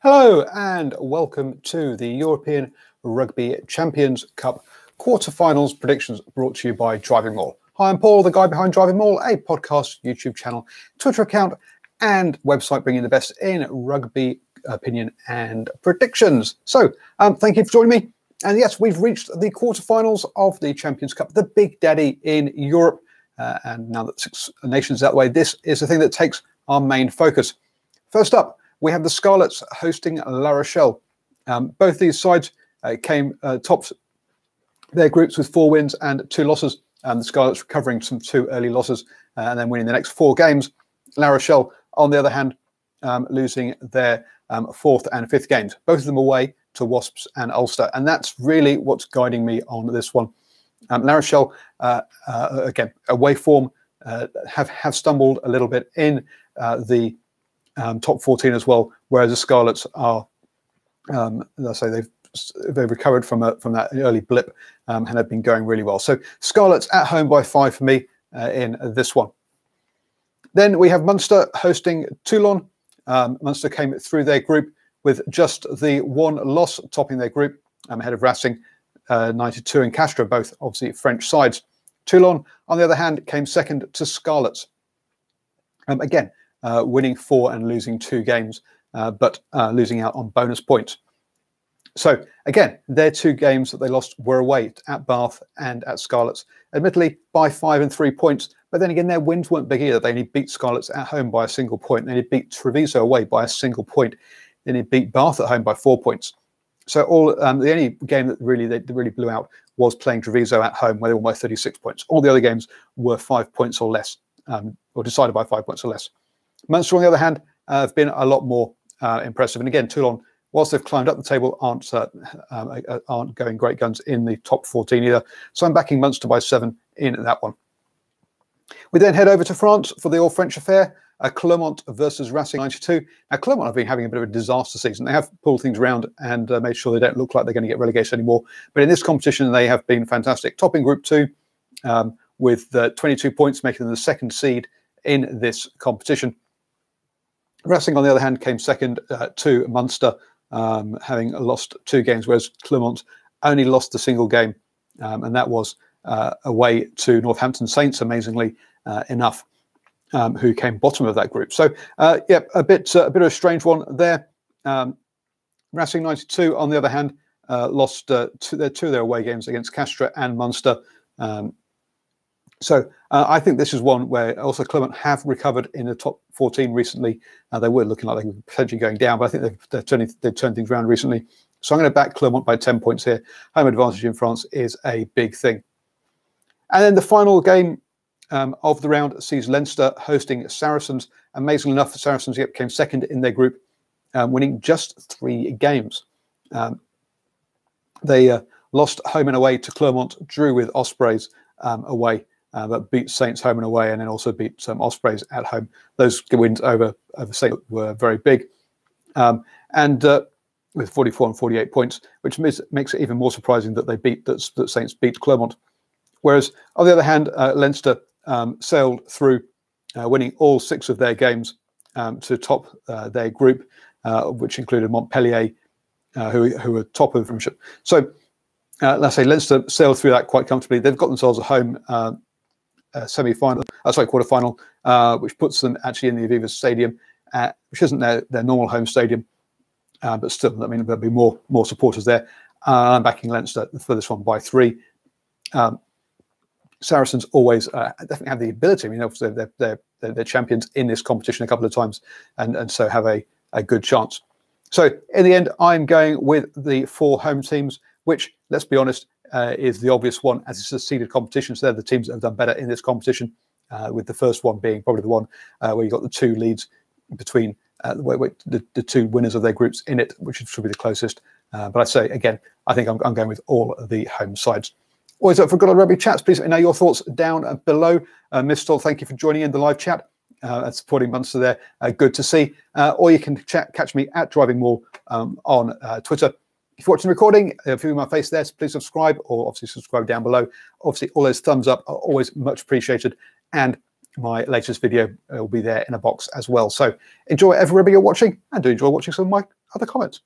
Hello and welcome to the European Rugby Champions Cup quarterfinals predictions brought to you by DrivingMaul. Hi, I'm Paul, the guy behind DrivingMaul, a podcast, YouTube channel, Twitter account and website bringing the best in rugby opinion and predictions. So thank you for joining me. And yes, we've reached the quarterfinals of the Champions Cup, the big daddy in Europe. And now that 6 nations that way, this is the thing that takes our main focus. First up, we have the Scarlets hosting La Rochelle. Both these sides came tops their groups with 4 wins and 2 losses. The Scarlets recovering from 2 early losses and then winning the next 4 games. La Rochelle, on the other hand, losing their 4th and 5th games, both of them away to Wasps and Ulster. And that's really what's guiding me on this one. La Rochelle, again, away form, have stumbled a little bit in the top 14 as well, whereas the Scarlets are, let's say they've recovered from that early blip and have been going really well. So Scarlets at home by 5 for me in this one. Then we have Munster hosting Toulon. Munster came through their group with just the 1 loss, topping their group ahead of Racing, 92 and Castres, both obviously French sides. Toulon, on the other hand, came second to Scarlets. Again, winning 4 and losing 2 games, but losing out on bonus points. So again, their 2 games that they lost were away at Bath and at Scarlets, admittedly by 5 and 3 points. But then again, their wins weren't big either. They only beat Scarlets at home by a single point. They only beat Treviso away by a single point. Then they beat Bath at home by 4 points. So the only game that they really blew out was playing Treviso at home, where they won by 36 points. All the other games were 5 points or less, or decided by 5 points or less. Munster, on the other hand, have been a lot more impressive. And again, Toulon, whilst they've climbed up the table, aren't going great guns in the top 14 either. So I'm backing Munster by 7 in that one. We then head over to France for the all-French affair. Clermont versus Racing 92. Now, Clermont have been having a bit of a disaster season. They have pulled things around and made sure they don't look like they're going to get relegated anymore. But in this competition, they have been fantastic. Topping Group 2 with 22 points, making them the 2nd seed in this competition. Racing, on the other hand, came second to Munster, having lost 2 games, whereas Clermont only lost a single game, and that was away to Northampton Saints, amazingly enough. Who came bottom of that group. So, yeah, a bit of a strange one there. Racing 92, on the other hand, lost 2 of their away games against Castres and Munster. So I think this is one where also Clermont have recovered in the top 14 recently. They were looking like they were potentially going down, but I think they've turned things around recently. So I'm going to back Clermont by 10 points here. Home advantage in France is a big thing. And then the final game of the round sees Leinster hosting Saracens. Amazingly enough, the Saracens came second in their group, winning just 3 games. They lost home and away to Clermont, drew with Ospreys away, but beat Saints home and away, and then also beat Ospreys at home. Those wins over Saints were very big, and with 44 and 48 points, which makes it even more surprising that that Saints beat Clermont. Whereas on the other hand, Leinster sailed through, winning all 6 of their games to top their group, which included Montpellier, who were top of the Premiership. So let's say Leinster sailed through that quite comfortably. They've got themselves a home quarterfinal, which puts them actually in the Aviva Stadium, which isn't their normal home stadium, but still, I mean, there'll be more supporters there. I'm backing Leinster for this one by 3. Saracens always definitely have the ability. I mean, obviously they're champions in this competition a couple of times, and so have a good chance. So in the end, I'm going with the 4 home teams, which, let's be honest, is the obvious one as it's a seeded competition. So they're the teams that have done better in this competition, with the first one being probably the one where you got the 2 leads between the 2 winners of their groups in it, which should be the closest. But I say, again, I think I'm going with all of the home sides. Always up for good old rugby chats. Please let me know your thoughts down below. Miss Stoll, thank you for joining in the live chat and supporting Munster there. Good to see. Or you can catch me at DrivingMaul on Twitter. If you're watching the recording, viewing my face there, so please subscribe, or obviously subscribe down below. Obviously, all those thumbs up are always much appreciated. And my latest video will be there in a box as well. So enjoy every rugby you're watching, and do enjoy watching some of my other comments?